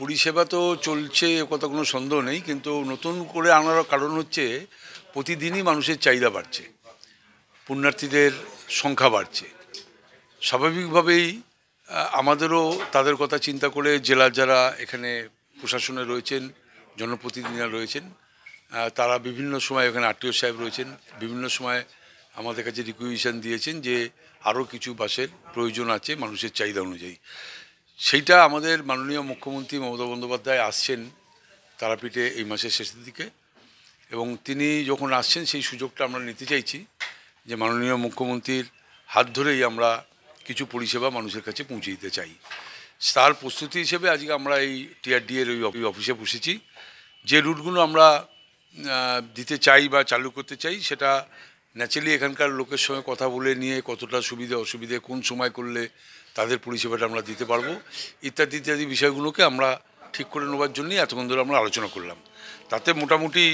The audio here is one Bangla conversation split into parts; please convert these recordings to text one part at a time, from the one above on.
পরিষেবা তো চলছে, এ কথা কোনো সন্দেহ নেই, কিন্তু নতুন করে আনার কারণ হচ্ছে প্রতিদিনই মানুষের চাহিদা বাড়ছে, পুণ্যার্থীদের সংখ্যা বাড়ছে। স্বাভাবিকভাবেই আমাদেরও তাদের কথা চিন্তা করে জেলার যারা এখানে প্রশাসনে রয়েছেন, জনপ্রতিনিধিরা রয়েছেন, তারা বিভিন্ন সময় এখানে আরটিও সাহেব রয়েছেন, বিভিন্ন সময় আমাদের কাছে রিকুয়েশন দিয়েছেন যে আরও কিছু বাসের প্রয়োজন আছে মানুষের চাহিদা অনুযায়ী। সেইটা আমাদের মাননীয় মুখ্যমন্ত্রী মমতা বন্দ্যোপাধ্যায় আসছেন তারাপীঠে এই মাসের শেষের দিকে, এবং তিনি যখন আসছেন সেই সুযোগটা আমরা নিতে চাইছি যে মাননীয় মুখ্যমন্ত্রীর হাত ধরেই আমরা কিছু পরিষেবা মানুষের কাছে পৌঁছে দিতে চাই। তার প্রস্তুতি হিসেবে আজকে আমরা এই টিআরডি এর ওই অফিসে বসেছি। যে রুটগুলো আমরা দিতে চাই বা চালু করতে চাই সেটা ন্যাচারালি এখানকার লোকের সঙ্গে কথা বলে নিয়ে কতটা সুবিধে অসুবিধে, কোন সময় করলে তাদের পরিষেবাটা আমরা দিতে পারবো ইত্যাদি ইত্যাদি বিষয়গুলোকে আমরা ঠিক করে নেওয়ার জন্যই এতক্ষণ ধরে আমরা আলোচনা করলাম। তাতে মোটামুটি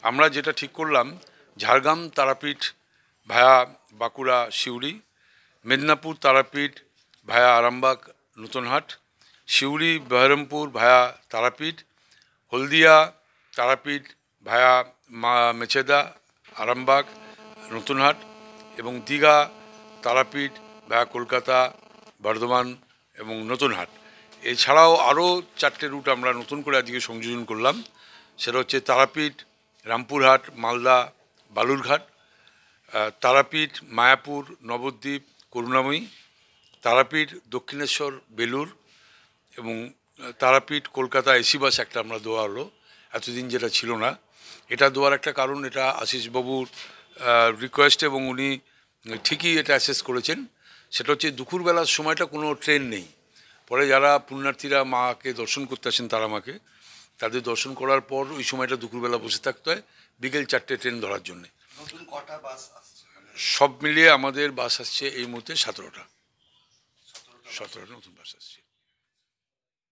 আমরা যেটা ঠিক করলাম, ঝাড়গ্রাম তারাপীঠ ভায়া বাঁকুড়া সিউড়ি, মেদিনীপুর তারাপীঠ ভায়া আরামবাগ নতুনহাট, সিউড়ি বহরমপুর ভায়া তারাপীঠ, হলদিয়া তারাপীঠ ভায়া মেচেদা আরামবাগ নতুনহাট, এবং দীঘা তারাপীঠ ভায়া কলকাতা বর্ধমান এবং নতুনহাট। এছাড়াও আরও 4টে রুট আমরা নতুন করে আজকে সংযোজন করলাম। সেটা হচ্ছে তারাপীঠ রামপুরহাট মালদা বালুরঘাট, তারাপীঠ মায়াপুর নবদ্বীপ করুণাময়ী, তারাপীঠ দক্ষিণেশ্বর বেলুর, এবং তারাপীঠ কলকাতা এসি বাস একটা আমরা দেওয়া হলো, এতদিন যেটা ছিল না। এটা দেওয়ার একটা কারণ, এটা আশিসবাবুর রিকোয়েস্ট এবং উনি ঠিকই এটা অ্যাসেস করেছেন। সেটা হচ্ছে দুপুরবেলার সময়টা কোনো ট্রেন নেই, পরে যারা পুণ্যার্থীরা মাকে দর্শন করতে আসেন তারা মাকে, তাদের দর্শন করার পর ওই সময়টা দুপুরবেলা বসে থাকতে হয় বিকেল 4টে ট্রেন ধরার জন্যে। সব মিলিয়ে আমাদের বাস আসছে এই মুহূর্তে 17টা নতুন বাস আসছে।